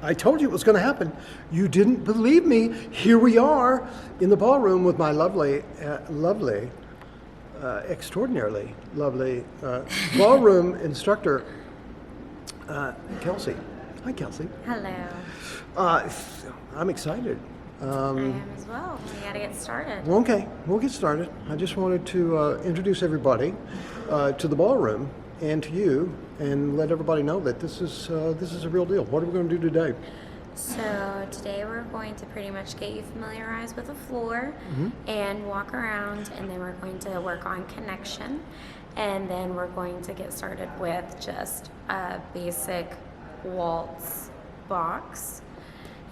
I told you it was going to happen. You didn't believe me. Here we are in the ballroom with my extraordinarily lovely ballroom instructor, Kelsey. Hi, Kelsey. Hello. I'm excited. I am as well. We got to get started. Okay, we'll get started. I just wanted to introduce everybody to the ballroom and to you, and let everybody know that this is a real deal. What are we going to do today? So today we're going to pretty much get you familiarized with the floor and walk around, and then we're going to work on connection, and then we're going to get started with just a basic waltz box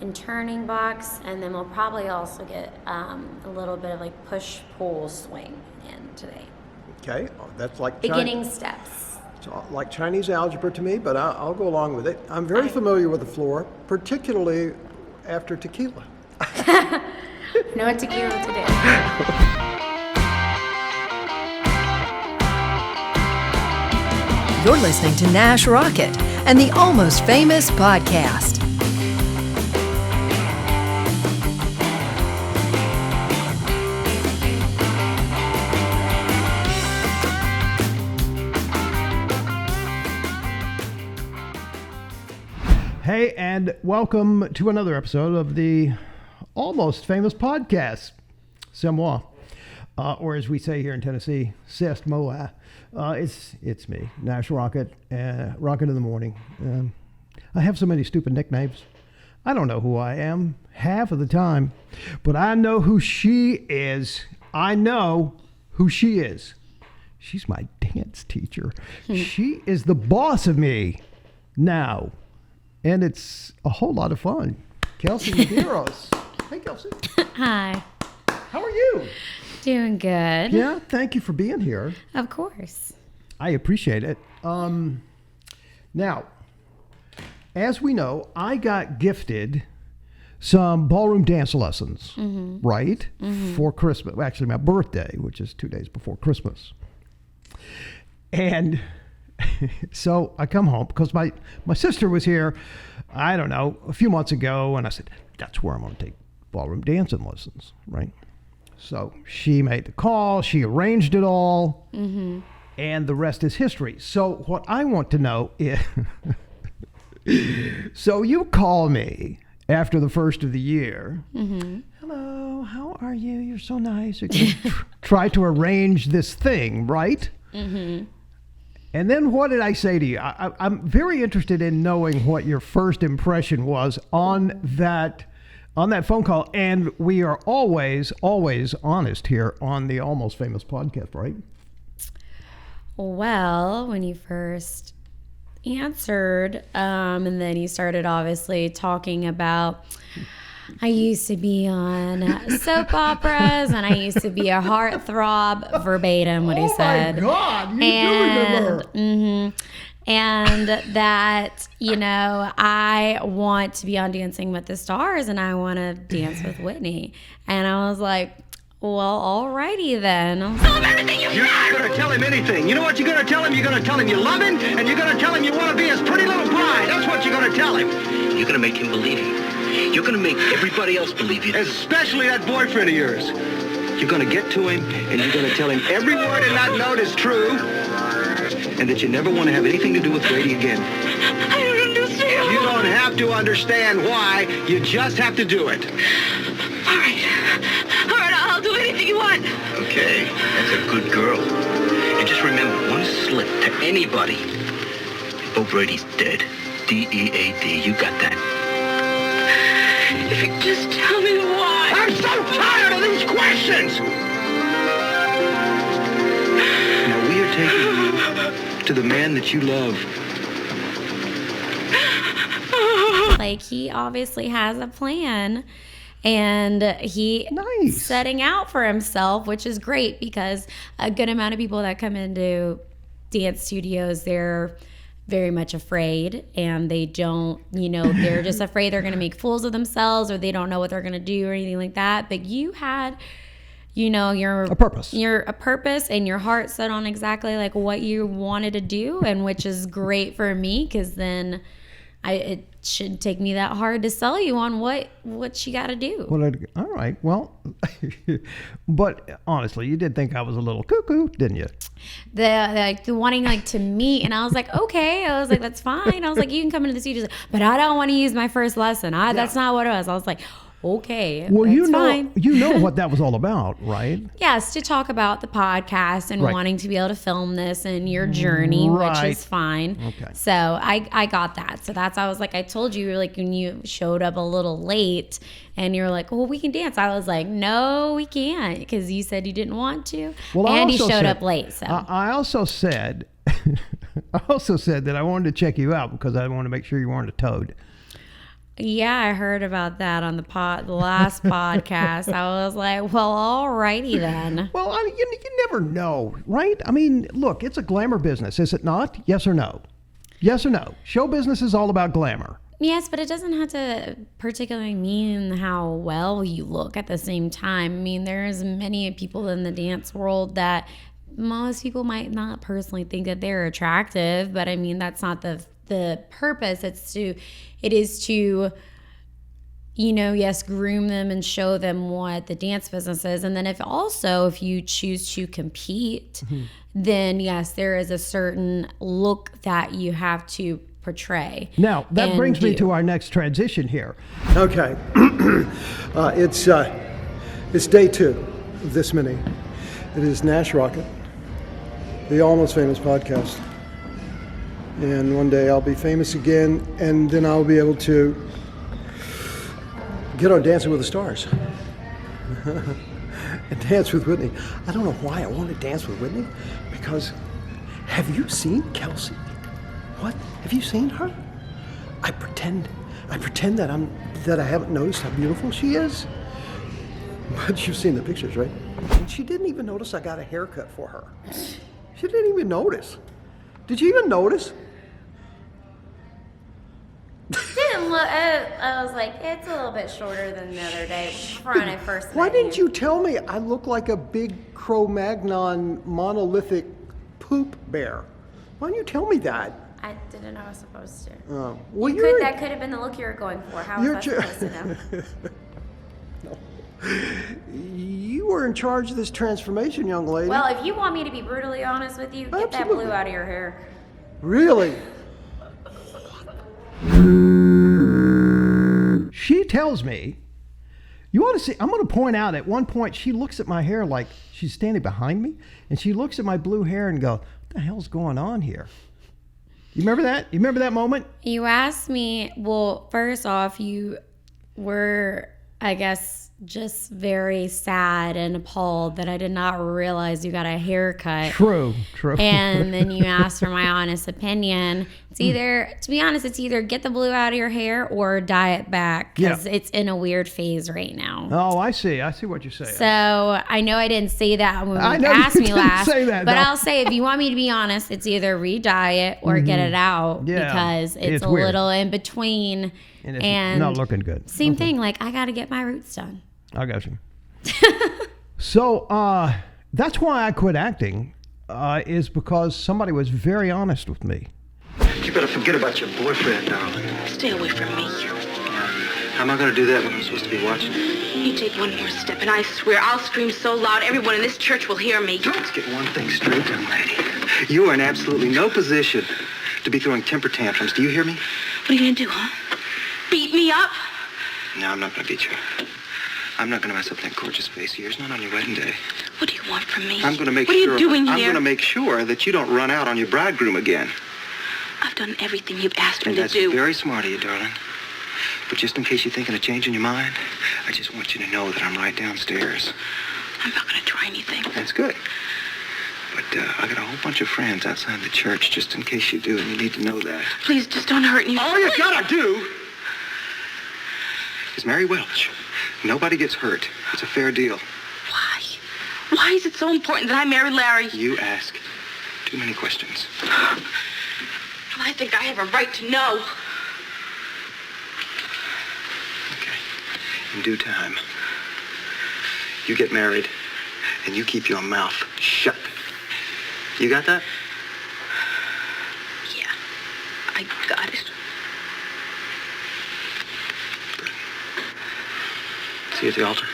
and turning box, and then we'll probably also get a little bit of like push-pull swing in today. Okay, that's like beginning steps. It's like Chinese algebra to me, but I'll go along with it. I'm very familiar with the floor, particularly after tequila. Know what tequila to do. You're listening to Nash Rockett and the Almost Famous podcast. Hey, and welcome to another episode of the Almost Famous podcast. C'est moi. Or as we say here in Tennessee, c'est moi. It's me, Nash Rockett, Rocket in the Morning. I have so many stupid nicknames. I don't know who I am half of the time, but I know who she is. I know who she is. She's my dance teacher. She is the boss of me now. And it's a whole lot of fun. Kelsey Medeiros. Hey, Kelsey. Hi. How are you? Doing good. Yeah, thank you for being here. Of course. I appreciate it. Now, as we know, I got gifted some ballroom dance lessons, right? For Christmas. Well, actually, my birthday, which is 2 days before Christmas. And so I come home because my sister was here, I don't know, a few months ago, and I said, that's where I'm going to take ballroom dancing lessons, right? So she made the call, she arranged it all, and the rest is history. So what I want to know is, so you call me after the first of the year, hello, how are you? You're so nice. You're going to try to arrange this thing, right? And then what did I say to you? I'm very interested in knowing what your first impression was on that phone call. And we are always honest here on the Almost Famous podcast, right? Well, when you first answered, and then you started obviously talking about, I used to be on soap operas, and I used to be a heartthrob, verbatim what he said. Oh my God, you do remember. And that, I want to be on Dancing with the Stars, and I want to dance with Witney. And I was like, well, alrighty then. Tell him everything you're not going to tell him anything. You know what you're going to tell him? You're going to tell him you love him, and you're going to tell him you want to be his pretty little bride. That's what you're going to tell him. You're going to make him believe you. You're going to make everybody else believe you. Especially that boyfriend of yours. You're going to get to him, and you're going to tell him every word in that note is true, and that you never want to have anything to do with Brady again. I don't understand. You don't have to understand why. You just have to do it. All right, I'll do anything you want. Okay, that's a good girl. And just remember, one slip to anybody. Oh, Brady's dead. D-E-A-D. You got that. If you just tell me why. I'm so tired of these questions! Now we are taking you to the man that you love. Like, he obviously has a plan, and he setting out for himself, which is great because a good amount of people that come into dance studios, they're very much afraid, and they don't, they're just afraid they're going to make fools of themselves, or they don't know what they're going to do or anything like that. But you had, your a purpose. You're a purpose, and your heart set on exactly like what you wanted to do, and which is great for me, because then it shouldn't take me that hard to sell you on what you got to do. Well, all right. Well, but honestly, you did think I was a little cuckoo, didn't you? The wanting like to meet, and I was like, okay. I was like, that's fine. I was like, you can come into the studio, but I don't want to use my first lesson. That's not what it was. I was like, okay, well, that's fine. You know what that was all about, right? Yes, to talk about the podcast and wanting to be able to film this and your journey, which is fine. Okay. So I got that. So I was like, I told you, like, when you showed up a little late and you were like, well, we can dance. I was like, no, we can't, because you said you didn't want to. Well, and you showed up late. So I also said, that I wanted to check you out because I wanted to make sure you weren't a toad. Yeah, I heard about that on the last podcast. I was like, well, alrighty then. Well, you never know, right? I mean, look, it's a glamour business, is it not? Yes or no? Yes or no? Show business is all about glamour. Yes, but it doesn't have to particularly mean how well you look at the same time. I mean, there's many people in the dance world that most people might not personally think that they're attractive, but I mean, that's not the purpose. It is to, yes, groom them and show them what the dance business is. And then if you choose to compete, then yes, there is a certain look that you have to portray. Now, that brings me to our next transition here. Okay. It's day 2 of this mini. It is Nash Rockett, the Almost Famous podcast. And one day I'll be famous again, and then I'll be able to get on Dancing with the Stars and dance with Witney. I don't know why I want to dance with Witney, because have you seen Kelsey? What? Have you seen her? I pretend that I haven't noticed how beautiful she is. But you've seen the pictures, right? And she didn't even notice I got a haircut for her. She didn't even notice. Did you even notice? Didn't look. I was like, it's a little bit shorter than the other day when I first met Why didn't you tell me I look like a big Cro-Magnon monolithic poop bear? Why didn't you tell me that? I didn't know I was supposed to. Oh, well, that could have been the look you were going for. How was I supposed to know? You were in charge of this transformation, young lady. Well, if you want me to be brutally honest with you, get that blue out of your hair. Really? She tells me, you want to see, I'm going to point out at one point, she looks at my hair like she's standing behind me, and she looks at my blue hair and goes, what the hell's going on here? You remember that? You remember that moment? You asked me, well, first off, you were, I guess, just very sad and appalled that I did not realize you got a haircut. True. And then you asked for my honest opinion. It's either, to be honest, it's either get the blue out of your hair or dye it back, because it's in a weird phase right now. Oh, I see what you're saying. So I know I didn't say that when I you know asked you me didn't last, say that, but no. I'll say, if you want me to be honest, it's either re-dye it or get it out, because it's a weird. little in between. And it's not looking good. Same thing, like I got to get my roots done. I got you. So that's why I quit acting, is because somebody was very honest with me. You better forget about your boyfriend, darling. Stay away from me. How am I going to do that when I'm supposed to be watching? You take one more step, and I swear I'll scream so loud everyone in this church will hear me. Let's get one thing straight, young lady. You are in absolutely no position to be throwing temper tantrums. Do you hear me? What are you going to do, huh? Beat me up? No, I'm not going to beat you up. I'm not going to mess up that gorgeous face of yours, not on your wedding day. What do you want from me? I'm going to make What sure. are you doing here? I'm going to make sure that you don't run out on your bridegroom again. I've done everything you've asked me And to that's do. very smart of you, darling. But just in case you're thinking of changing your mind, I just want you to know that I'm right downstairs. I'm not going to try anything. That's good. But I got a whole bunch of friends outside the church, just in case you do, and you need to know that. Please, just don't hurt me. All you gotta do is marry Welch. Nobody gets hurt. It's a fair deal. Why? Why is it so important that I marry Larry? You ask too many questions. Well, I think I have a right to know. Okay. In due time, you get married, and you keep your mouth shut. You got that? Yeah, I got it. See you at the altar.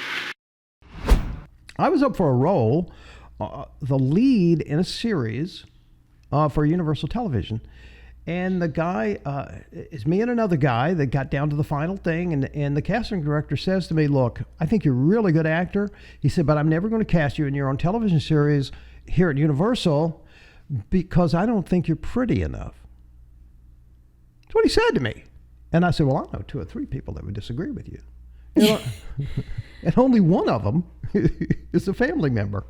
I was up for a role, the lead in a series for Universal Television. And the guy, it's me and another guy that got down to the final thing. And the casting director says to me, look, I think you're a really good actor. He said, but I'm never going to cast you in your own television series here at Universal because I don't think you're pretty enough. That's what he said to me. And I said, well, I know 2 or 3 people that would disagree with you. And only one of them is a family member.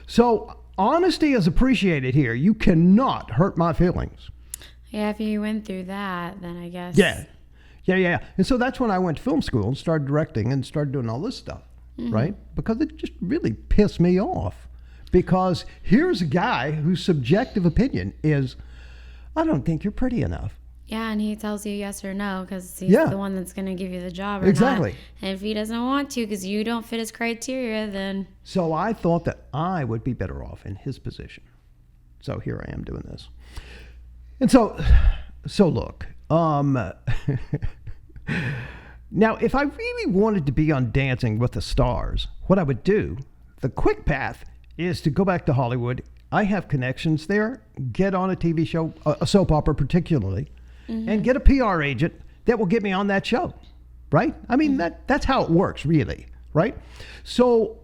So honesty is appreciated here. You cannot hurt my feelings. Yeah, if you went through that, then I guess. Yeah. And so that's when I went to film school and started directing and started doing all this stuff, right? Because it just really pissed me off. Because here's a guy whose subjective opinion is, I don't think you're pretty enough. Yeah, and he tells you yes or no because he's the one that's going to give you the job or exactly. not. And if he doesn't want to because you don't fit his criteria, then... So I thought that I would be better off in his position. So here I am doing this. And so look, now if I really wanted to be on Dancing with the Stars, what I would do, the quick path is to go back to Hollywood. I have connections there, get on a TV show, a soap opera particularly, and get a PR agent that will get me on that show, right? I mean, that's how it works, really, right? So,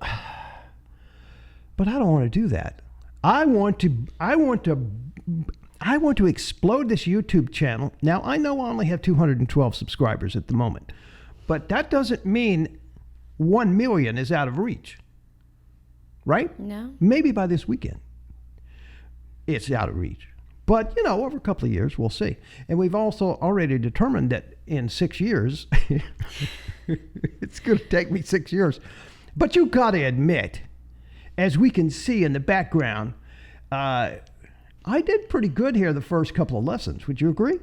but I don't want to do that. I want to explode this YouTube channel. Now, I know I only have 212 subscribers at the moment, but that doesn't mean 1 million is out of reach, right? No. Maybe by this weekend, it's out of reach. But, over a couple of years, we'll see. And we've also already determined that in 6 years, it's going to take me 6 years. But you've got to admit, as we can see in the background, I did pretty good here the first couple of lessons. Would you agree?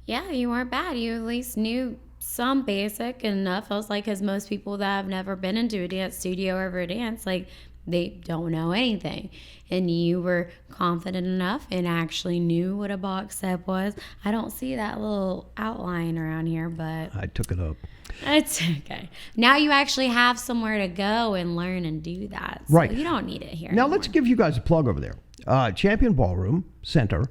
Yeah, you weren't bad. You at least knew some basic enough. I was like, because most people that have never been into a dance studio or ever a dance, like, they don't know anything. And you were confident enough and actually knew what a box step was. I don't see that little outline around here, but... I took it up. It's okay. Now you actually have somewhere to go and learn and do that. So right. You don't need it here Now anymore. let's give you guys a plug over there. Champion Ballroom Center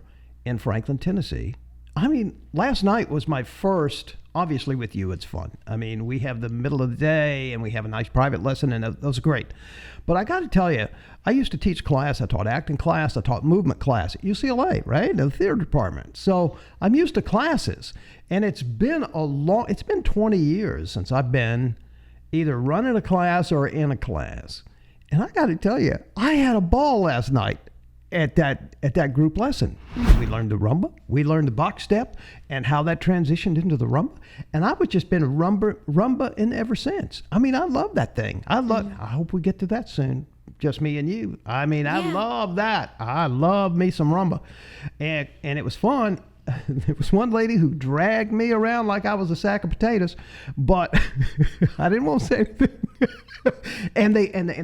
in Franklin, Tennessee. I mean, last night was my first... Obviously, with you, it's fun. I mean, we have the middle of the day, and we have a nice private lesson, and those are great. But I got to tell you, I used to teach class. I taught acting class. I taught movement class at UCLA, right, in the theater department. So I'm used to classes, and it's been 20 years since I've been either running a class or in a class. And I got to tell you, I had a ball last night at that group lesson. We learned the rumba, we learned the box step, and how that transitioned into the rumba. And I've just been a rumba in ever since. I mean, I love that thing. I hope we get to that soon. Just me and you. I mean, I love that. I love me some rumba. And it was fun. There was one lady who dragged me around like I was a sack of potatoes, but I didn't want to say anything. and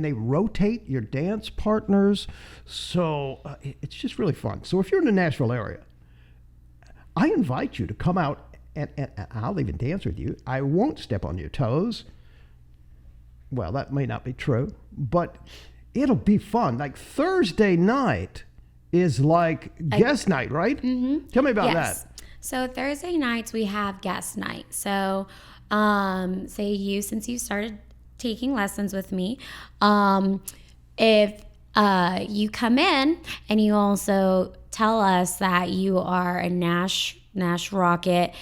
they rotate your dance partners, so it's just really fun. So if you're in the Nashville area, I invite you to come out and I'll even dance with you. I won't step on your toes. Well, that may not be true, but it'll be fun. Like Thursday night is like guest night, right? Mm-hmm. Tell me about that. So Thursday nights we have guest night. So since you started taking lessons with me, if you come in and you also tell us that you are a Nash Rockett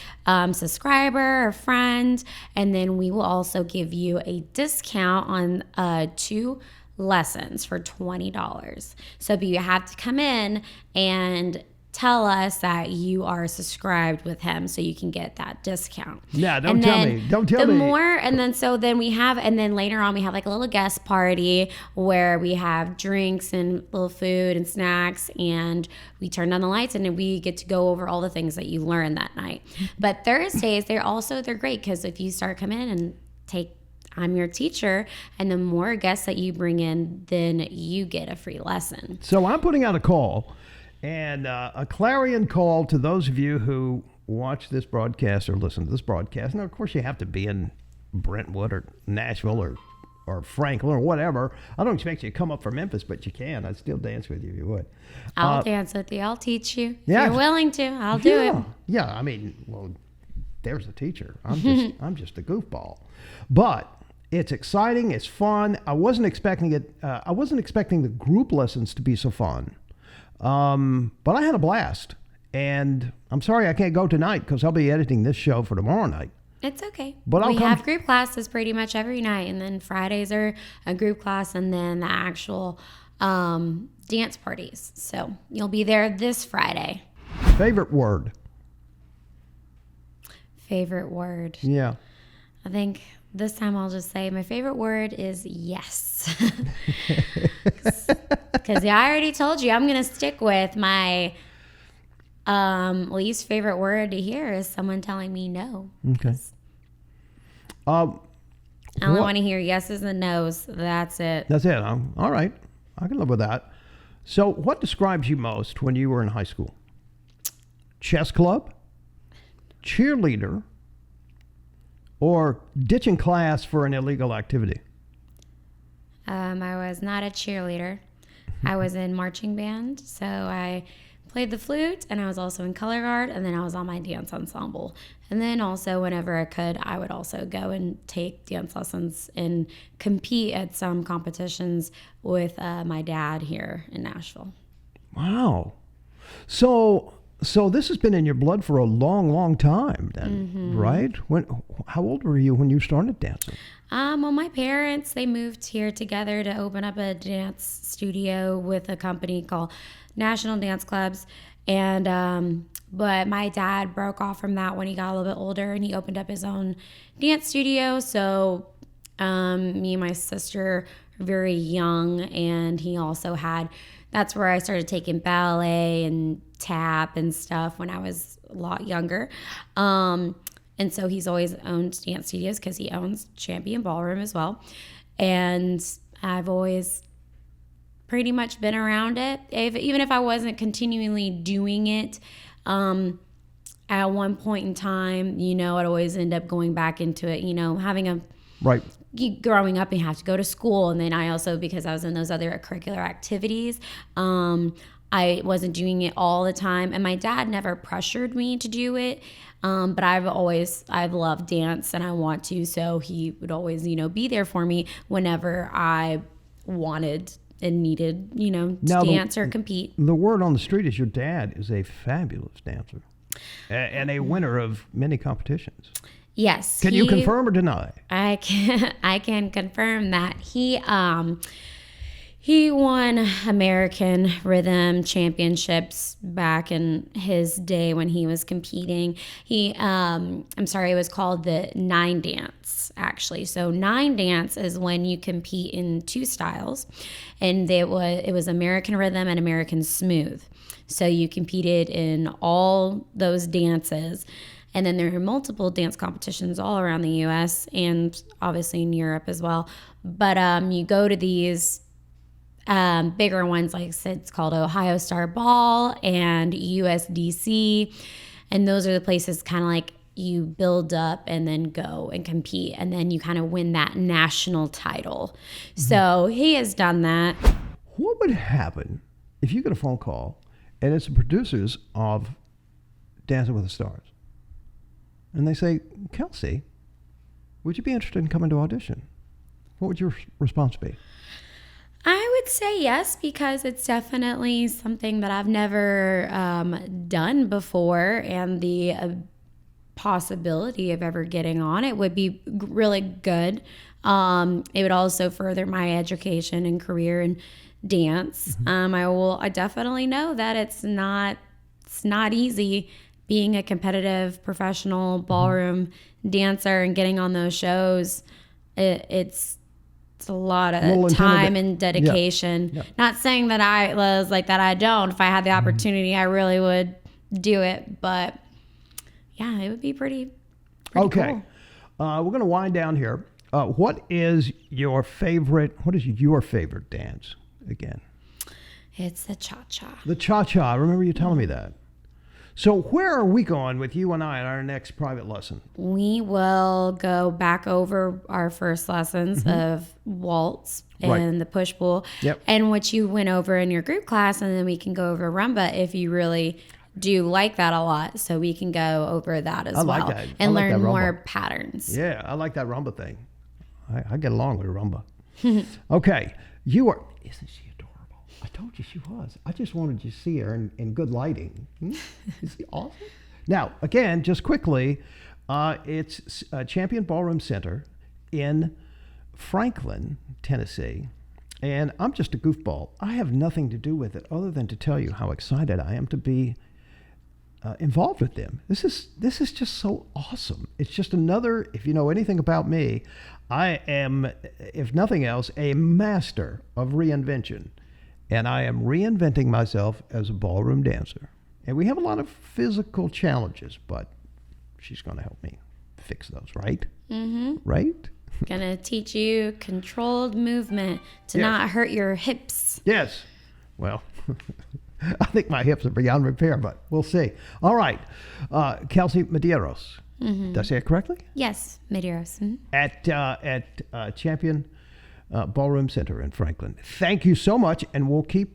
subscriber or friend, and then we will also give you a discount on 2 lessons for $20. So you have to come in and tell us that you are subscribed with him so you can get that discount. Yeah, don't tell me. And then later on we have like a little guest party where we have drinks and little food and snacks, and we turn on the lights and then we get to go over all the things that you learned that night. But Thursdays, they're great because if you start coming in and I'm your teacher, and the more guests that you bring in, then you get a free lesson. So I'm putting out a call, and a clarion call to those of you who watch this broadcast or listen to this broadcast. Now, of course, you have to be in Brentwood or Nashville or Franklin or whatever. I don't expect you to come up from Memphis, but you can. I'd still dance with you if you would. I'll dance with you. I'll teach you. Yeah. If you're willing to, I'll do it. Yeah, I mean, well, there's the teacher. I'm just a goofball. But it's exciting. It's fun. I wasn't expecting it. I wasn't expecting the group lessons to be so fun. But I had a blast. And I'm sorry I can't go tonight because I'll be editing this show for tomorrow night. It's okay. But we have group classes pretty much every night, and then Fridays are a group class, and then the actual dance parties. So you'll be there this Friday. Favorite word? Favorite word? Yeah. I think this time I'll just say my favorite word is yes. Because I already told you I'm going to stick with my least favorite word to hear is someone telling me no. Okay. I only want to hear yeses and nos. That's it. That's it. All right. I can live with that. So what describes you most when you were in high school? Chess club? Cheerleader? Or ditching class for an illegal activity? I was not a cheerleader. I was in marching band, so I played the flute, and I was also in color guard, and then I was on my dance ensemble. And then also, whenever I could, I would also go and take dance lessons and compete at some competitions with my dad here in Nashville. Wow. So this has been in your blood for a long, long time then, right? How old were you when you started dancing? Well, my parents, they moved here together to open up a dance studio with a company called National Dance Clubs. And but my dad broke off from that when he got a little bit older, and he opened up his own dance studio. So me and my sister were very young, and he also had, that's where I started taking ballet and tap and stuff when I was a lot younger. And so he's always owned dance studios because he owns Champion Ballroom as well. And I've always pretty much been around it. Even if I wasn't continually doing it, at one point in time, I'd always end up going back into it, having a... Right. Growing up, you have to go to school. And then I also, because I was in those other curricular activities, I wasn't doing it all the time. And my dad never pressured me to do it. But I've loved dance and I want to. So he would always, be there for me whenever I wanted and needed, to dance or compete. The word on the street is your dad is a fabulous dancer and a winner of many competitions. Yes. Can you confirm or deny? I can confirm that he won American Rhythm Championships back in his day when he was competing. It was called the 9 dance, actually. So 9 dance is when you compete in 2 styles, and it was American Rhythm and American Smooth. So you competed in all those dances. And then there are multiple dance competitions all around the U.S. and obviously in Europe as well. But you go to these bigger ones, like I said, it's called Ohio Star Ball and USDC. And those are the places kind of like you build up and then go and compete. And then you kind of win that national title. Mm-hmm. So he has done that. What would happen if you get a phone call and it's the producers of Dancing with the Stars? And they say, Kelsey, would you be interested in coming to audition? What would your response be? I would say yes, because it's definitely something that I've never done before. And the possibility of ever getting on it would be really good. It would also further my education and career in dance. Mm-hmm. I definitely know that it's not easy being a competitive professional ballroom dancer and getting on those shows. It's a lot of time and dedication. Yeah. Not saying that I was like that. I don't. If I had the opportunity, I really would do it. But yeah, it would be pretty okay. Cool. We're going to wind down here. What is your favorite dance again? It's the cha-cha. The cha-cha. I remember you telling me that. So where are we going with you and I in our next private lesson? We will go back over our first lessons of waltz and the push-pull, and what you went over in your group class, and then we can go over rumba if you really do like that a lot. So we can go over that as well. Like that. And like learn that more patterns. Yeah, I like that rumba thing. I get along with rumba. Okay, isn't she adorable? I told you she was. I just wanted you to see her in good lighting. Is she awesome? Now, again, just quickly, it's Champion Ballroom Center in Franklin, Tennessee. And I'm just a goofball. I have nothing to do with it other than to tell you how excited I am to be involved with them. This is just so awesome. It's just another, if you know anything about me, I am, if nothing else, a master of reinvention. And I am reinventing myself as a ballroom dancer. And we have a lot of physical challenges, but she's going to help me fix those, right? Mm-hmm. Right? Gonna teach you controlled movement to not hurt your hips. Yes. Well, I think my hips are beyond repair, but we'll see. All right. Kelsey Medeiros. Did I say it correctly? Yes, Medeiros. At Champion Ballroom Center in Franklin. Thank you so much, and we'll keep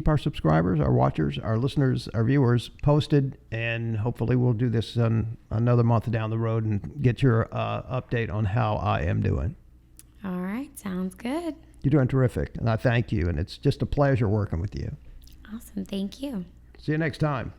our subscribers, our watchers, our listeners, our viewers posted, and hopefully we'll do this another month down the road and get your update on how I am doing. All right, sounds good. You're doing terrific, and I thank you, and it's just a pleasure working with you. Awesome, thank you. See you next time.